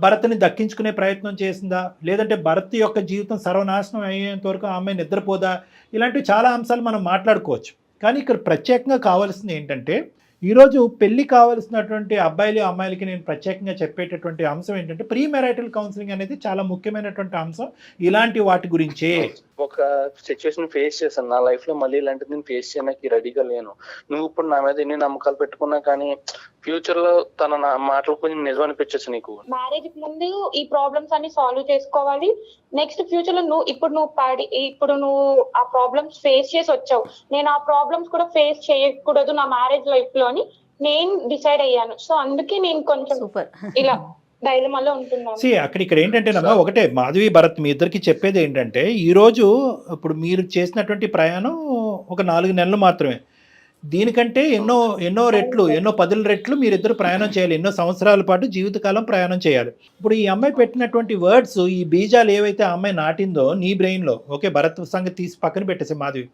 భరత్ని దక్కించుకునే ప్రయత్నం చేసిందా, లేదంటే భరత్ యొక్క జీవితం సర్వనాశనం అయ్యేంత వరకు ఆ అమ్మాయి నిద్రపోదా, ఇలాంటివి చాలా అంశాలు మనం మాట్లాడుకోవచ్చు. కానీ ఇక్కడ ప్రత్యేకంగా కావాల్సింది ఏంటంటే ఈరోజు పెళ్లి కావాల్సినటువంటి అబ్బాయిలు అమ్మాయిలకి నేను ప్రత్యేకంగా చెప్పేటటువంటి అంశం ఏంటంటే ప్రీ మ్యారిటల్ కౌన్సిలింగ్ అనేది చాలా ముఖ్యమైనటువంటి అంశం. ఇలాంటి వాటి గురించే ఒక సిచ్యువేషన్ ఫేస్ చేశాను నా లైఫ్ లో, మళ్ళీ ఇలాంటిది నేను ఫేస్ చేయడానికి రెడీగా లేను. నువ్వు ఇప్పుడు నా మీద ఎన్ని నమ్మకాలు పెట్టుకున్నా కానీ ఫ్యూచర్ లో తన నా మాటలు కొంచెం నిజం అనిపించచ్చు నీకు. మ్యారేజ్ కి ముందు ఈ ప్రాబ్లమ్స్ అన్ని సాల్వ్ చేసుకోవాలి. నెక్స్ట్ ఫ్యూచర్ లో ఇప్పుడు నువ్వు ఆ ప్రాబ్లమ్స్ ఫేస్ చేసి వచ్చావు, నేను ఆ ప్రాబ్లమ్స్ కూడా ఫేస్ చేయకూడదు నా మ్యారేజ్ లైఫ్ లో అని నేను డిసైడ్ అయ్యాను. సో అందుకే నేను కొంచెం ఇలా డైలమాలో ఉంటున్నాను. ఇక్కడ ఏంటంటేనమ్మా, ఒకటే మాధవి భరత్ మీ ఇద్దరికి చెప్పేది ఏంటంటే ఈరోజు ఇప్పుడు మీరు చేసినటువంటి ప్రయాణం ఒక 4 నెలలు మాత్రమే. దీనికంటే ఎన్నో 10 రెట్లు మీరిద్దరు ప్రయాణం చేయాలి. ఎన్నో సంవత్సరాల పాటు జీవితకాలం ప్రయాణం చేయాలి. ఇప్పుడు ఈ అమ్మాయి పెట్టినటువంటి వర్డ్స్, ఈ బీజాలు ఏవైతే ఆ అమ్మాయి నాటిందో నీ బ్రెయిన్లో, ఓకే భరత్ సంగతి తీసి పక్కన పెట్టేసి మాధవి,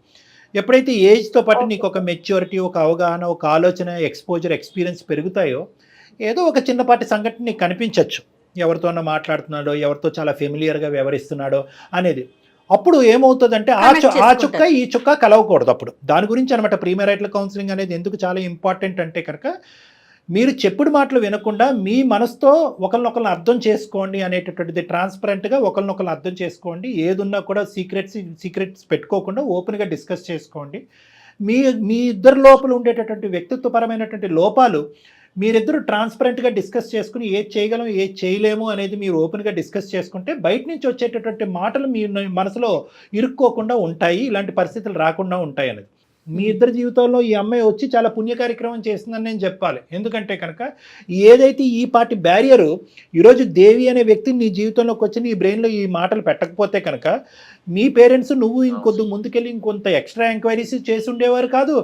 ఎప్పుడైతే ఏజ్తో పాటు నీకు ఒక మెచ్యూరిటీ, ఒక అవగాహన, ఒక ఆలోచన, ఎక్స్పోజర్, ఎక్స్పీరియన్స్ పెరుగుతాయో ఏదో ఒక చిన్నపాటి సంఘటన నీకు కనిపించవచ్చు. ఎవరితోనో మాట్లాడుతున్నాడో, ఎవరితో చాలా ఫెమిలియర్గా వ్యవహరిస్తున్నాడో అనేది. అప్పుడు ఏమవుతుందంటే ఆ చుక్క ఈ చుక్క కలవకూడదు. అప్పుడు దాని గురించి అనమాట ప్రీ మ్యారిటల్ కౌన్సిలింగ్ అనేది ఎందుకు చాలా ఇంపార్టెంట్ అంటే కనుక మీరు చెప్పుడు మాటలు వినకుండా మీ మనసుతో ఒకరినొకరిని అర్థం చేసుకోండి అనేటటువంటిది, ట్రాన్స్పరెంట్గా ఒకరినొకరిని అర్థం చేసుకోండి. ఏదున్నా కూడా సీక్రెట్స్ పెట్టుకోకుండా ఓపెన్గా డిస్కస్ చేసుకోండి. మీ ఇద్దరి లోపల ఉండేటటువంటి వ్యక్తిత్వపరమైనటువంటి లోపాలు మీరిద్దరూ ట్రాన్స్పరెంట్గా డిస్కస్ చేసుకుని ఏది చేయగలం ఏది చేయలేము అనేది మీరు ఓపెన్గా డిస్కస్ చేసుకుంటే బయట నుంచి వచ్చేటటువంటి మాటలు మీ మనసులో ఇరుక్కోకుండా ఉంటాయి, ఇలాంటి పరిస్థితులు రాకుండా ఉంటాయి అనేది. మీ ఇద్దరి జీవితంలో ఈ అమ్మాయి వచ్చి చాలా పుణ్య కార్యక్రమం చేస్తుందని నేను చెప్పాలి. ఎందుకంటే కనుక ఏదైతే ఈ పార్టీ బ్యారియరు ఈరోజు దేవి అనే వ్యక్తి నీ జీవితంలోకి వచ్చి నీ బ్రెయిన్లో ఈ మాటలు పెట్టకపోతే కనుక మీ పేరెంట్స్ నువ్వు ఇంకొద్ది ముందుకెళ్ళి ఇంకొంత ఎక్స్ట్రా ఎంక్వైరీస్ చేసి ఉండేవారు కాదు.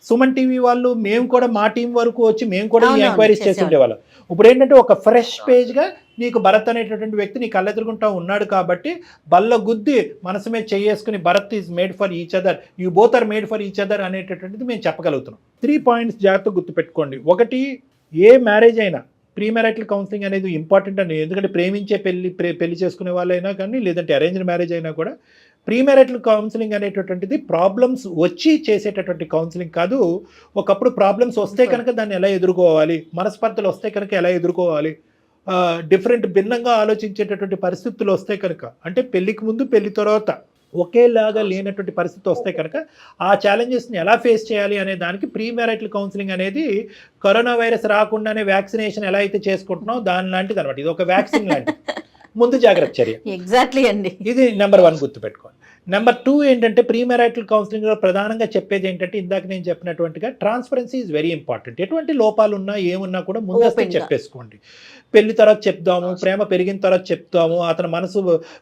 సుమన్ టీవీ వాళ్ళు మేము కూడా మా టీం వరకు వచ్చి మేము కూడా ఈ ఎంక్వైరీస్ చేసి ఉండేవాళ్ళం. ఇప్పుడు ఏంటంటే ఒక ఫ్రెష్ పేజ్గా నీకు భరత్ అనేటటువంటి వ్యక్తి నీ కళ్ళెదురుగుంటా ఉన్నాడు కాబట్టి బల్ల గుద్ది మనసు మీద చేసుకుని Bharat is made for each other, you both are made for each other అనేటటువంటిది మేము చెప్పగలుగుతున్నాం. 3 పాయింట్స్ జాగ్రత్తగా గుర్తుపెట్టుకోండి. ఒకటి, ఏ మ్యారేజ్ అయినా ప్రీ మ్యారిటల్ కౌన్సిలింగ్ అనేది ఇంపార్టెంట్ అని. ఎందుకంటే ప్రేమించే పెళ్లి చేసుకునే వాళ్ళైనా కానీ లేదంటే అరేంజ్డ్ మ్యారేజ్ అయినా కూడా ప్రీ మ్యారిటల్ కౌన్సిలింగ్ అనేటటువంటిది ప్రాబ్లమ్స్ వచ్చి చేసేటటువంటి కౌన్సిలింగ్ కాదు. ఒకప్పుడు ప్రాబ్లమ్స్ వస్తే కనుక దాన్ని ఎలా ఎదుర్కోవాలి, మనస్పర్ధలు వస్తే కనుక ఎలా ఎదుర్కోవాలి, భిన్నంగా ఆలోచించేటటువంటి పరిస్థితులు వస్తే కనుక, అంటే పెళ్లికి ముందు పెళ్లి తర్వాత ఒకేలాగా లేనటువంటి పరిస్థితి వస్తే కనుక ఆ ఛాలెంజెస్ని ఎలా ఫేస్ చేయాలి అనే దానికి ప్రీ మ్యారిటల్ కౌన్సిలింగ్ అనేది కరోనా వైరస్ రాకుండానే వ్యాక్సినేషన్ ఎలా అయితే చేసుకుంటున్నామో దాని లాంటిది అనమాట. ఇది ఒక వ్యాక్సిన్ లాంటిది, ముందు జాగ్రత్త చర్య. ఎగ్జాక్ట్లీ అండి, ఇది నెంబర్ 1 గుర్తుపెట్టుకోండి. నెంబర్ 2 ఏంటంటే ప్రీ మ్యారిటల్ కౌన్సిలింగ్లో ప్రధానంగా చెప్పేది ఏంటంటే ఇందాక నేను చెప్పినటువంటిగా ట్రాన్స్పరెన్సీ ఈజ్ వెరీ ఇంపార్టెంట్. ఎటువంటి లోపాలు ఉన్నా ఏమున్నా కూడా ముందస్తు చెప్పేసుకోండి. పెళ్లి తర్వాత చెప్దాము, ప్రేమ పెరిగిన తర్వాత చెప్తాము, అతని మనసు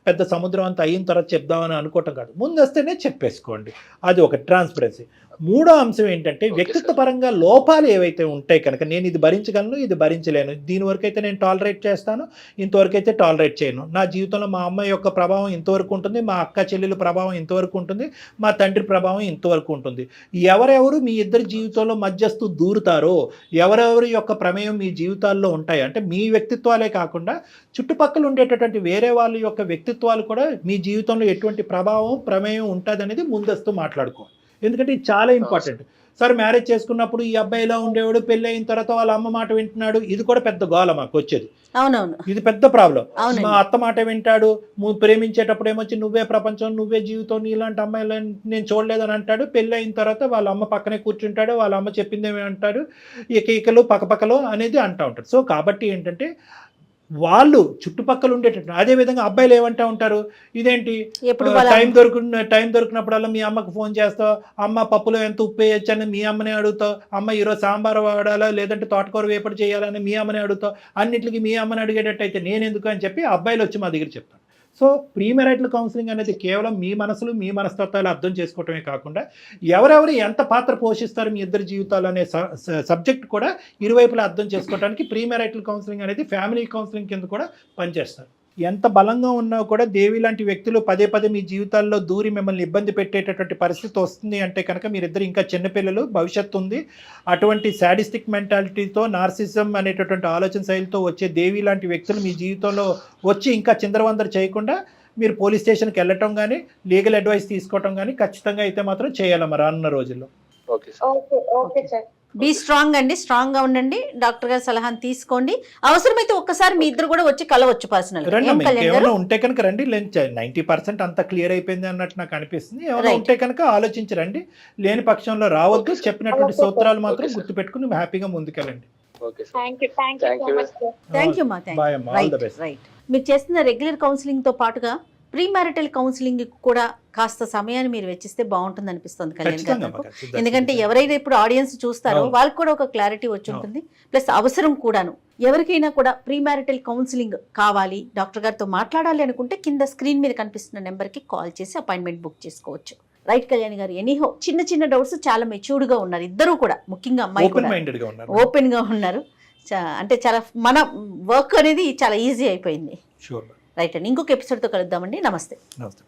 పెద్ద సముద్రం అంతా అయిన తర్వాత చెప్దామని అనుకోవటం కాదు, ముందస్తేనే చెప్పేసుకోండి. అది ఒక ట్రాన్స్పరెన్సీ. మూడో అంశం ఏంటంటే Okay, వ్యక్తిత్వ sir. పరంగా లోపాలు ఏవైతే ఉంటాయి కనుక నేను ఇది భరించగలను ఇది భరించలేను, దీని వరకు అయితే నేను టాలరేట్ చేస్తాను, ఇంతవరకు అయితే టాలరేట్ చేయను, నా జీవితంలో మా అమ్మ యొక్క ప్రభావం ఇంతవరకు ఉంటుంది, మా అక్క చెల్లెల ప్రభావం ఇంతవరకు ఉంటుంది, మా తండ్రి ప్రభావం ఇంతవరకు ఉంటుంది. ఎవరెవరు మీ ఇద్దరి జీవితంలో మధ్యస్థు దూరుతారో, ఎవరెవరి యొక్క ప్రమేయం మీ జీవితాల్లో ఉంటాయి అంటే మీ వ్యక్తిత్వాలే కాకుండా చుట్టుపక్కల ఉండేటటువంటి వేరే వాళ్ళ యొక్క వ్యక్తిత్వాలు కూడా మీ జీవితంలో ఎటువంటి ప్రభావం ప్రమేయం ఉంటుంది అనేది ముందస్తు మాట్లాడుకోవాలి. ఎందుకంటే ఇది చాలా ఇంపార్టెంట్. సార్ మ్యారేజ్ చేసుకున్నప్పుడు ఈ అబ్బాయి ఇలా ఉండేవాడు, పెళ్ళి అయిన తర్వాత వాళ్ళ అమ్మ మాట వింటున్నాడు, ఇది కూడా పెద్ద గోల మాకు వచ్చేది. అవునవును. ఇది పెద్ద ప్రాబ్లం. అవునండి. మా అత్త మాట వింటాడు, ప్రేమించేటప్పుడు ఏమొచ్చి నువ్వే ప్రపంచం, నువ్వే జీవితం, నీలాంటి అమ్మాయిలను నేను చూడలేదని అంటాడు. పెళ్ళి అయిన తర్వాత వాళ్ళ అమ్మ పక్కనే కూర్చుంటాడు, వాళ్ళ అమ్మ చెప్పిందేమి అంటాడు, ఈకలు పక్కపక్కలో అనేది అంటూ ఉంటాడు. సో కాబట్టి ఏంటంటే వాళ్ళు చుట్టుపక్కల ఉండేటట్టు. అదేవిధంగా అబ్బాయిలు ఏమంటా ఉంటారు, ఇదేంటి ఎప్పుడు టైం దొరికినప్పుడల్లా మీ అమ్మకు ఫోన్ చేస్తావు, అమ్మ పప్పులో ఎంత ఉప్పు వేయచ్చు అని మీ అమ్మనే అడుగుతావు, అమ్మ ఈరోజు సాంబార్ వాడాలా లేదంటే తోటకూర వేపడి చేయాలని మీ అమ్మనే అడుగుతావు, అన్నిటికీ మీ అమ్మని అడిగేటట్టు అయితే నేను ఎందుకు అని చెప్పి అబ్బాయిలు వచ్చి మా దగ్గర చెప్తాను. సో ప్రీమెరైటల్ కౌన్సిలింగ్ అనేది కేవలం మీ మనసులు మీ మనస్తత్వాలు అర్థం చేసుకోవటమే కాకుండా ఎవరెవరు ఎంత పాత్ర పోషిస్తారు మీ ఇద్దరి జీవితాలు అనే సబ్జెక్ట్ కూడా ఇరువైపులా అర్థం చేసుకోవడానికి ప్రీమెరైటల్ కౌన్సిలింగ్ అనేది ఫ్యామిలీ కౌన్సిలింగ్ కింద కూడా పనిచేస్తారు. ఎంత బలంగా ఉన్నా కూడా దేవి లాంటి వ్యక్తులు పదే పదే మీ జీవితాల్లో దూరి మిమ్మల్ని ఇబ్బంది పెట్టేటటువంటి పరిస్థితి వస్తుంది అంటే కనుక మీరిద్దరు ఇంకా చిన్నపిల్లలు, భవిష్యత్తు ఉంది. అటువంటి శాడిస్టిక్ మెంటాలిటీతో, నార్సిజం అనేటటువంటి ఆలోచన శైలితో వచ్చే దేవి లాంటి వ్యక్తులు మీ జీవితంలో వచ్చి ఇంకా చిందరవందర చేయకుండా మీరు పోలీస్ స్టేషన్కి వెళ్ళటం కానీ లీగల్ అడ్వైస్ తీసుకోవటం కానీ ఖచ్చితంగా అయితే మాత్రం చేయాలి మరి రానున్న రోజుల్లో. Okay sir. Okay sir. Be strong అండి, స్ట్రాంగ్ గా ఉండండి. డాక్టర్ గారి సలహాను తీసుకోండి. అవసరమైతే ఒక్కసారి మీ ఇద్దరు కూడా వచ్చి కలవచ్చు పర్సనల్ గా. రండి ఏం కళ్యాణ్ గారు? ఏమైనా ఉంటే కనుక రండి. 90% అంతా క్లియర్ అయిపోయింది అన్నట్టు నాకు అనిపిస్తుంది. ఏమైనా Right. ఉంటే కనుక ఆలోచించరండి. లేని పక్షంలో రావద్దు. Okay, sir. చెప్పినటువంటి Okay, sir. సూత్రాలు మాత్రం Okay, sir. గుర్తుపెట్టుకుని హ్యాపీగా ముందుకెళ్ళండి. Okay sir. Thank you Thank so you. Much sir. Thank you మా, Bye అమ్మా. All the best. రైట్. మీరు చేస్తున్న రెగ్యులర్ కౌన్సిలింగ్ తో పాటుగా ప్రీ మ్యారిటల్ కౌన్సిలింగ్ కూడా కాస్త సమయాన్ని మీరు వెచ్చిస్తే బాగుంటుంది అనిపిస్తుంది కళ్యాణ్ గారు ఖచ్చితంగా నాకు. అమ్మా, ఖచ్చితంగా. ఎందుకంటే ఎవరైతే ఇప్పుడు ఆడియన్స్ చూస్తారో అవును. వాళ్ళకి కూడా ఒక క్లారిటీ వచ్చి ఉంటుంది, ప్లస్ అవసరం కూడాను. ఎవరికైనా కూడా ప్రీ మ్యారిటల్ కౌన్సిలింగ్ కావాలి, డాక్టర్ గారితో మాట్లాడాలి అనుకుంటే కింద స్క్రీన్ మీద కనిపిస్తున్న నెంబర్కి కాల్ చేసి అపాయింట్మెంట్ బుక్ చేసుకోవచ్చు. రైట్ కళ్యాణ్ గారు, ఎనీహో చిన్న చిన్న డౌట్స్ చాలా మెచ్యూర్డ్ గా ఉన్నారు ఇద్దరు కూడా, ముఖ్యంగా అమ్మాయి ఓపెన్ కూడా మైండెడ్ గా ఉన్నారు. ఓపెన్ గా ఉన్నారు. అంటే చాలా మన వర్క్ అనేది చాలా ఈజీ అయిపోయింది. షూర్. రైట్ అండి, ఇంకొక ఎపిసోడ్తో కలుద్దామండి. నమస్తే. నమస్తే.